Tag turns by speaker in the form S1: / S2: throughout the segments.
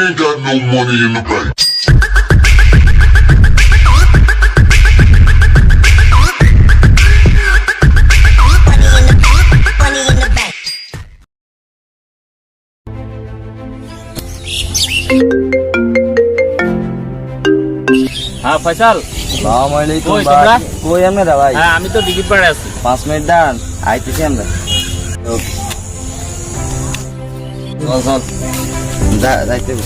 S1: ain't got no money in the bank.
S2: হ্যাঁ ফয়সাল,
S3: আসসালামু আলাইকুম
S2: কই
S3: ভাই।
S2: তোমরা?
S3: কই আমরা ভাই?
S2: হ্যাঁ আমি তো টিকিট পাড়ে আছি।
S3: 5 মিনিট দাঁড়ান, আইতেছি আমরা। চল চল, যাইতে হবে।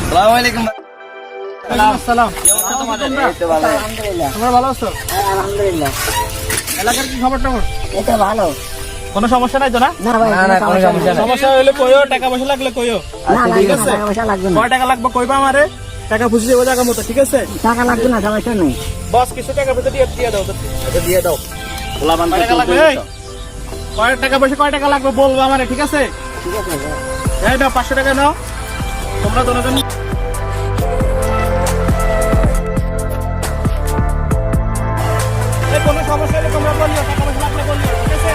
S3: আসসালামু আলাইকুম ভাই।
S2: আসসালাম।
S3: এই তো ভালো।
S2: তোমরা ভালো আছো?
S4: আলহামদুলিল্লাহ,
S2: এলাকার কি খবর টবর?
S4: এটা ভালো।
S2: কোনো সমস্যা নাই তো না?
S4: না ভাই,
S3: না, কোনো সমস্যা নাই।
S2: সমস্যা হলে কইও, টাকা পয়সা লাগলে কইও।
S4: না
S2: ঠিক
S4: লাগবে না,
S2: আছে।
S4: টাকা পয়সা লাগবে না।
S2: কয় টাকা লাগবে কইবা আমারে, টাকা বুঝে দেবো জায়গা মতো, ঠিক আছে?
S4: টাকা লাগবে না, সমস্যা নেই।
S2: বস কিছু টাকা পয়সা দিয়ে দাও তো।
S3: আচ্ছা দিয়ে দাও। পোলা বান
S2: কয় টাকা লাগবে? এই? কয় টাকা পয়সা কয় টাকা লাগবে বলবো আমারে, ঠিক আছে?
S4: ঠিক আছে ভাই।
S2: এই নাও 500 টাকা নাও। তোমরা দুজন কোনো সমস্যা হলে তোমরা বলিও, টাকা পয়সা লাগলে বলিও, ঠিক আছে?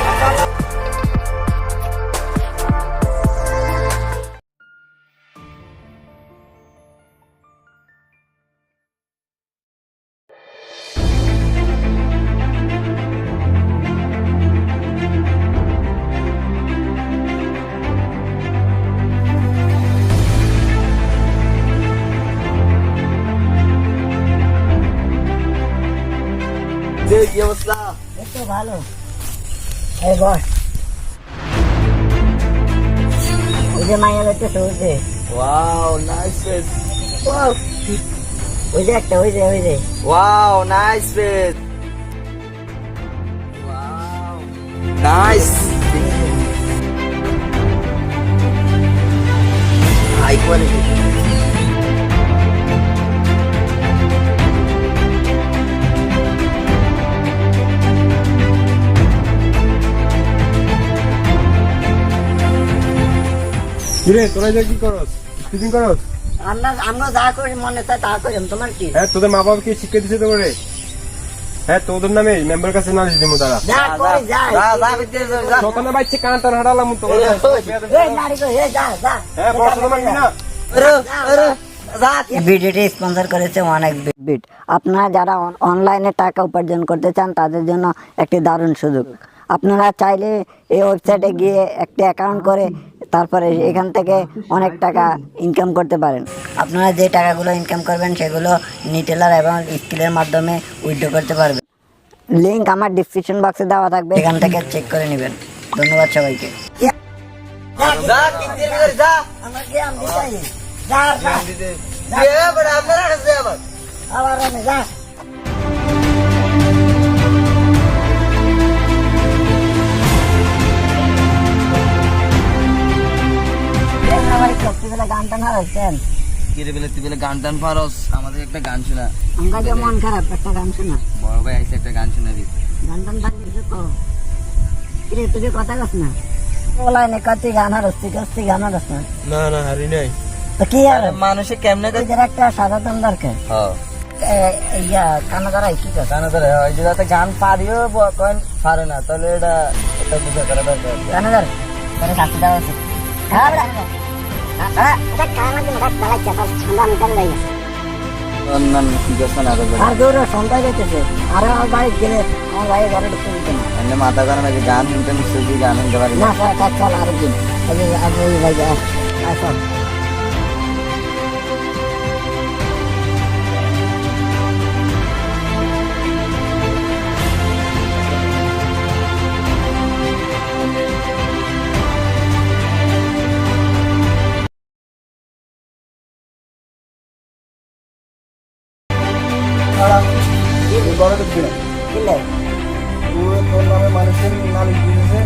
S3: কি অবস্থা?
S4: এই তো ভালো। এই বস, ওই যে মাইয়া যাচ্ছে ওই
S3: ওয়াও নাইস ফেস।
S4: যে একটা, ওই যে
S3: wow nice face. Wow nice. High quality.
S5: কিরে তোরা যে কি করস, টিফিন করস?
S4: আমরা যা করি মনে চায় তা করি, তোমার কি?
S5: হ্যাঁ তোদের মা বাবা কি শিক্ষা দিছে তোরে? হ্যাঁ তোদের নামে মেম্বার কাছে নালিশ দিমু তারা।
S4: যা করি যা।
S5: সকালে বাইছে কান টান হারালাম তোমার।
S4: এই নারী কই, এই যা যা।
S5: হ্যাঁ বড় তোমার কি না?
S4: ভিডিওটি স্পন্সর করেছে অনেক বিট। আপনারা যারা অনলাইনে টাকা উপার্জন করতে চান তাদের জন্য একটি দারুণ সুযোগ। আপনারা চাইলে এই ওয়েবসাইটে গিয়ে একটি অ্যাকাউন্ট করে তারপরে এখান থেকে অনেক টাকা ইনকাম করতে পারেন। আপনারা যে টাকাগুলো ইনকাম করবেন সেগুলো নিটেলার এবং স্কিলের মাধ্যমে উইথড্র করতে পারবেন। লিঙ্ক আমার ডিসক্রিপশন বক্সে দেওয়া থাকবে, এখান থেকে চেক করে নেবেন। ধন্যবাদ সবাইকে।
S3: যা কিনতে ভিতরে যা। এ বড় আপনারা আছে আবার।
S4: যা গান টান হারাচ্ছেন,
S3: কিরে বেলে তুই বেলে গান টান পারস? আমাদের একটা গান শোনা।
S4: আমরা যে মন খারাপ, একটা গান শোনা।
S3: বড় ভাই আইছে, একটা গান শোনাবি।
S4: গান টান থাকলে কিছু কর। কিরে তুই কথা কস না, ওলাইনে কতি গান হারস্তি কস্তি গান হারস না।
S5: না না হারি নাই।
S4: তো কি আর
S3: মানুষে কেমনে করে?
S4: এদের একটা সাদা দাম দরকার।
S3: হ্যাঁ
S4: ইয়া কানা ধরাই কি কর?
S3: গান ধরে ওই যে যাতে গান পারিও কোন পারে না, তাহলে এটা এটা বুঝা করা দরকার।
S4: কানা ধর তোর শাস্তি দেওয়া উচিত। হ্যাঁ বড়া এটা কানা দিন রাত বেলা চাপাস ঠান্ডা নিকাল দেয়
S3: না না কি করছ না করে?
S4: আর দূরে সন্ধ্যা যাইতেছে। আর আমার বাড়ি গেলে আমার ভাই ঘরে ঢুকতে দিতে না।
S3: এমনি মাথা গরম আছে, গান শুনতে নিশ্চয়ই গান শুনতে পারি
S4: না
S3: না।
S4: চল আরেকদিন। ওই ভাই আসল
S5: বড় দেখবি না।
S4: কিলে
S5: তোর নামে মানুষের নালিশ দিয়েছে,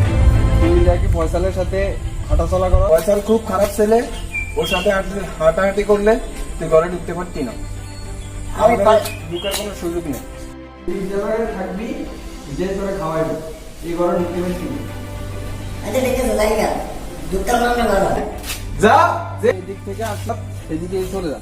S5: তুই নাকি ফয়সালের সাথে হাঁটাচলা করো। ফয়সাল খুব খারাপ ছেলে, ওর সাথে হাঁটাহাঁটি করলে তুই ঘরে ঢুকতে পারতি না।
S4: আমি
S5: ঢুকার কোনো সুযোগ নেই। তুই যে জায়গায় থাকবি, যে তোরে খাওয়াইবি, এই ঘরে ঢুকতে পারতি না।
S4: আচ্ছা ঠিক আছে জায়গা দুটার নামে ভালো।
S5: যা যে এই দিক থেকে আসলাম সেদিকে চলে যা।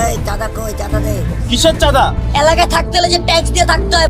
S4: এই চাঁদা কই, চাঁদা দে।
S2: কিসের চাঁদা?
S4: এলাকায় থাকতে হলে যে ট্যাক্স দিয়ে থাকতে হয়।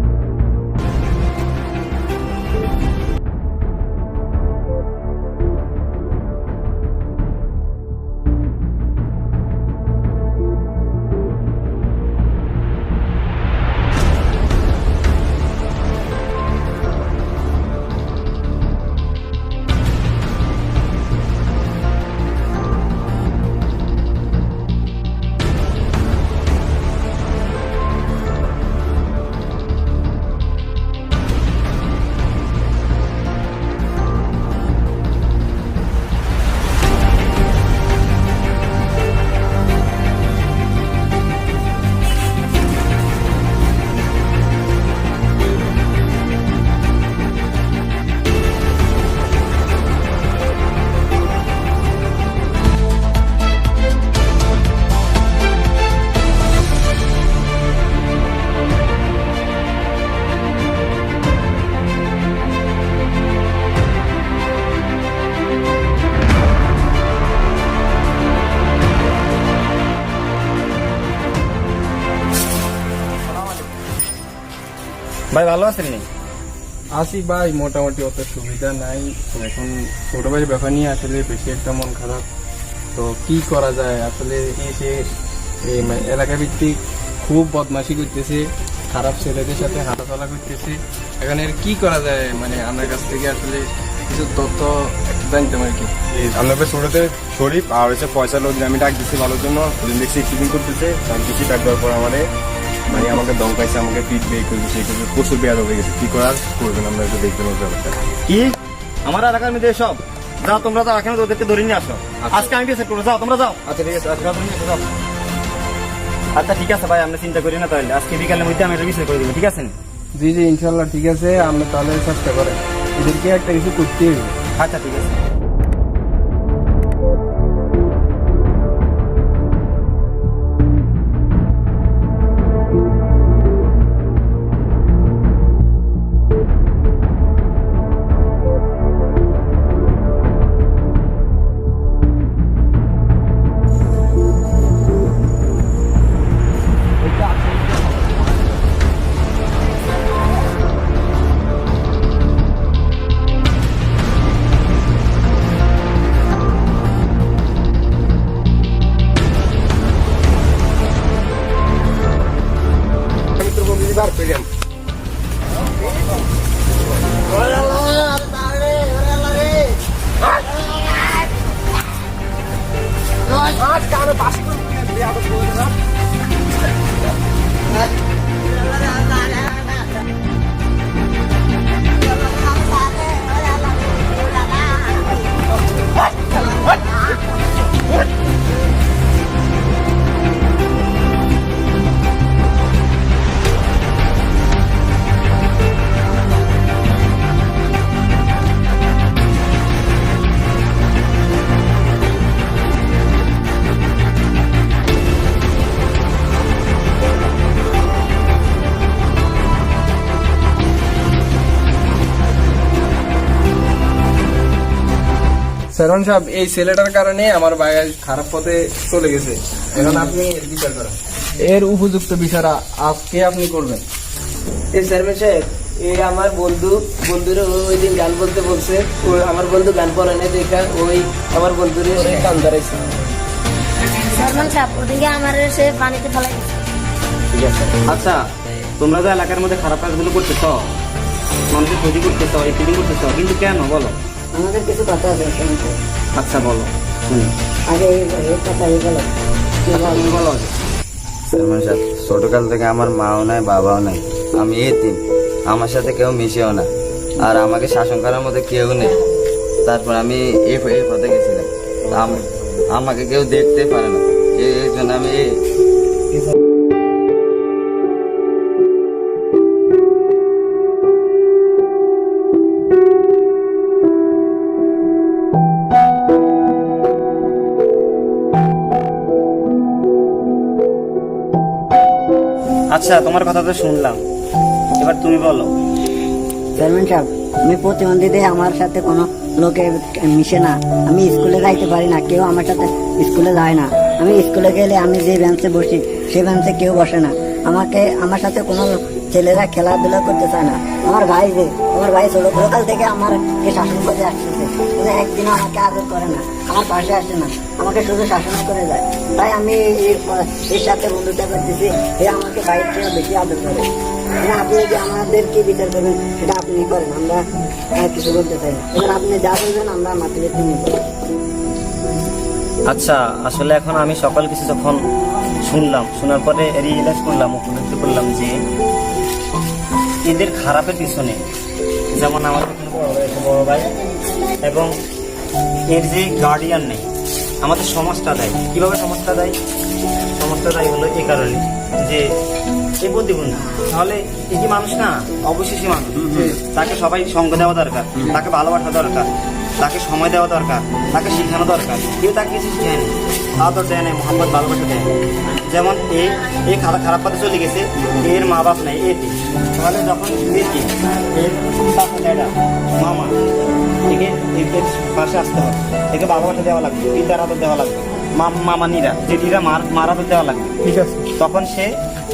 S2: ভাই ভালো আছেন নি?
S5: আসি ভাই, মোটামুটি অত সুবিধা নাই এখন। ছোট ভাইয়ের ব্যাপার নিয়ে আসলে বেশি একটা মন খারাপ। তো কি করা যায় আসলে, এসে এলাকা ভিত্তিক খুব বদমাশি করতেছে, খারাপ ছেলেদের সাথে হাঁটাচলা করতেছে। এখানে আর কি করা যায়, মানে আমার কাছ থেকে আসলে কিছু তথ্য জানতাম আর কি।
S6: আমরা ছোটতে শরীফ আর হচ্ছে পয়সা লোক আমি ডাক দিচ্ছি ভালোর জন্য, দেখছি কিপিং করতেছে। আমি কিছু ডাক দেওয়ার পর মানে আমাকে দমকাইছে, আমাকে পিট বে করছে, সেই করছে, প্রচুর বেয়াদ হয়ে গেছে। কি করার করবেন আমরা একটু দেখবেন ওর ব্যাপারটা।
S2: কি আমার এলাকার মধ্যে সব যাও, তোমরা যাও, এখানে ওদেরকে ধরে নিয়ে আসো। আজকে আমি বিচার করবো, যাও তোমরা যাও।
S6: আচ্ছা ঠিক আছে, আচ্ছা
S2: যাও। আচ্ছা ঠিক আছে ভাই, আমরা চিন্তা করি না, তাহলে আজকে বিকালের মধ্যে আমি এটা বিচার করে দেবো, ঠিক আছে?
S5: জি জি ইনশাল্লাহ ঠিক আছে, আমরা তাহলে চেষ্টা করেন, এদেরকে একটা কিছু করতে হবে।
S2: আচ্ছা ঠিক আছে।
S5: চেয়ারম্যান সাহেব, এই ছেলেটার কারণে আমার ভাই আজ খারাপ পথে চলে গেছে। এখন আপনি এর বিচার করেন, এর উপযুক্ত বিচার আজকে আপনি করবেন।
S3: এই চেয়ারম্যান সাহেব, এই আমার বন্ধুরে ওই দিন গান বলতে বলছে, ওই আমার বন্ধু গান বলে না দেখা ওই আমার বন্ধুরে কান ধরাইছে।
S7: চেয়ারম্যান সাহেব, ওদিকে আমার সে পানিতে ফেলাই দিচ্ছে।
S2: ঠিক আছে। আচ্ছা, তোমরা যে এলাকার মধ্যে খারাপ কাজগুলো করতেছ, মানুষের ক্ষতি করতেছ, এক্সিডিং করতেছ, কিন্তু কেন বলো?
S4: আমাদের কিছু কথা আছে চেয়ারম্যান সাহেব।
S2: আচ্ছা বলো।
S4: আগে এই কথা এই বলো।
S2: তুমি বলো।
S8: চেয়ারম্যান সাহেব, ছোটকাল থেকে আমার মাও নাই বাবাও নাই, আমি এতিম, আমার সাথে কেউ মিশেও না, আর আমাকে শাসন করার মধ্যে কেউ নেই। তারপর আমি এই পথে গেছিলাম, আমাকে কেউ দেখতে পারে না, এই জন্য আমি
S2: আচ্ছা, তোমার কথা তো শুনলাম, এবার তুমি বলো।
S4: চেয়ারম্যান সাহেব, আমি প্রতিবন্ধীদের আমার সাথে কোনো লোকে মিশে না, আমি স্কুলে যাইতে পারি না, কেউ আমার সাথে স্কুলে যায় না, আমি স্কুলে গেলে আমি যে বেঞ্চে বসি সেই বেঞ্চে কেউ বসে না, আমার সাথে কোনো ছেলেরা খেলাধুলা করতে চায় না। আমার ভাই ছোটকাল থেকে আমাকে শাসন করে আসতেছে, কিন্তু একদিনও আমাকে আদর করে না, আমার পাশে আসে না, আমাকে শুধু শাসন করে যায়। তাই আমি এর সাথে বন্ধুতা করতেছি, এ আমাকে বাইরের থেকে বেশি আদর করে। আপনি যে আমাদের কি বিচার করবেন সেটা আপনি করেন, আমরা কিছু বলতে চাই না। এবার আপনি যা বলবেন আমরা মাথা পেতে নিব।
S2: আচ্ছা, আসলে এখন আমি সকল কিছু যখন শুনলাম, শোনার পরে রিয়েলাইজ করলাম, উপলব্ধি করলাম যে এদের খারাপের পিছনে যেমন আমাদের বড় ভাই এবং এর যে গার্ডিয়ান নেই, আমাদের সমাজটা দেয়। কিভাবে সমাজটা দেয়? সমাজটা দেয় হলো এই কারণে যে এ প্রতিবন্ধী, তাহলে এই কি মানুষ না? অবশ্যই সে মানুষ, তাকে সবাই সঙ্গ দেওয়া দরকার, তাকে ভালোবাসা দরকার, তাকে সময় দেওয়া দরকার, তাকে শেখানো দরকার। কেউ তাকে কিছু শেখায়নি, আদর দেয় না, মোহাম্মদ ভালোবাসা দেয় না। যেমন এই খারাপ পথে চলে গেছে, এর মা বাপ নেই, এতে তাহলে যখন দেখি এর মামা একে এর পাশে আসতে হবে, একে ভালোবাসা দেওয়া লাগবে, পিতার আদর দেওয়া লাগবে, মামানিরা জেঠিরা মার আদর দেওয়া লাগবে। ঠিক আছে, তখন সে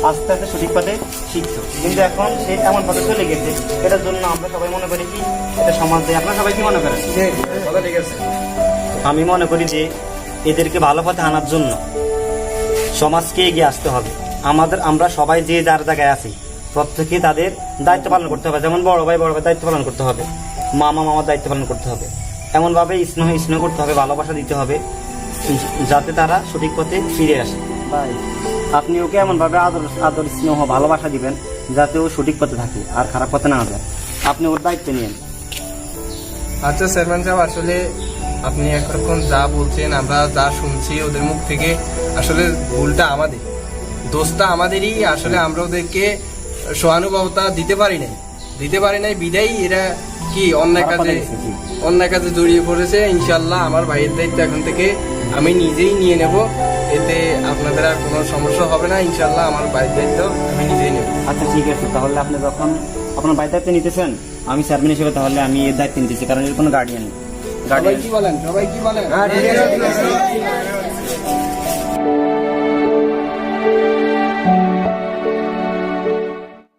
S2: আস্তে আস্তে সঠিক পথে শিখতো। কিন্তু এখন সে এমন পথে চলে গেছে, এটার জন্য আমরা সবাই মনে করি কি এটা সমাজ দেয়। আপনারা সবাই কি মনে করেন?
S5: ঠিক আছে।
S2: আমি মনে করি যে এদেরকে ভালো পথে আনার জন্য সমাজকে এগিয়ে আসতে হবে। আমরা সবাই যে যার জায়গায় আছি, প্রত্যেকে তাদের দায়িত্ব পালন করতে হবে। যেমন বড় ভাই দায়িত্ব পালন করতে হবে, মামার দায়িত্ব পালন করতে হবে, এমনভাবে স্নেহ করতে হবে, ভালোবাসা দিতে হবে, যাতে তারা সঠিক পথে ফিরে আসে। ভাই, আপনি ওকে এমনভাবে আদর স্নেহ ভালোবাসা দিবেন যাতে ও সঠিক পথে থাকে আর খারাপ পথে না যায়। আপনি ওর দায়িত্ব নিয়েন।
S5: আচ্ছা চেয়ারম্যান সাহেব, আসলে আপনি এখন যা বলছেন, আমরা যা শুনছি ওদের মুখ থেকে, আসলে ভুলটা আমাদের, দোষটা আমাদেরই। আসলে আমরা ওদেরকে সহানুভূতি দিতে পারি নাই বিদায় এরা কি অন্যায় কাজে জড়িয়ে পড়েছে। ইনশাল্লাহ আমার ভাইয়ের দায়িত্ব এখন থেকে আমি নিজেই নিয়ে নেব, এতে আপনাদের আর কোনো সমস্যা হবে না। ইনশাল্লাহ আমার ভাইয়ের দায়িত্ব আমি নিজেই নেব।
S2: আচ্ছা ঠিক আছে, তাহলে আপনি যখন আপনার ভাইয়ের দায়িত্ব নিতেছেন, আমি চেয়ারম্যান হিসেবে তাহলে আমি এর দায়িত্ব নিতেছি, কারণ এর কোনো গার্ডিয়ান নেই।
S5: সবাই কি বলেন?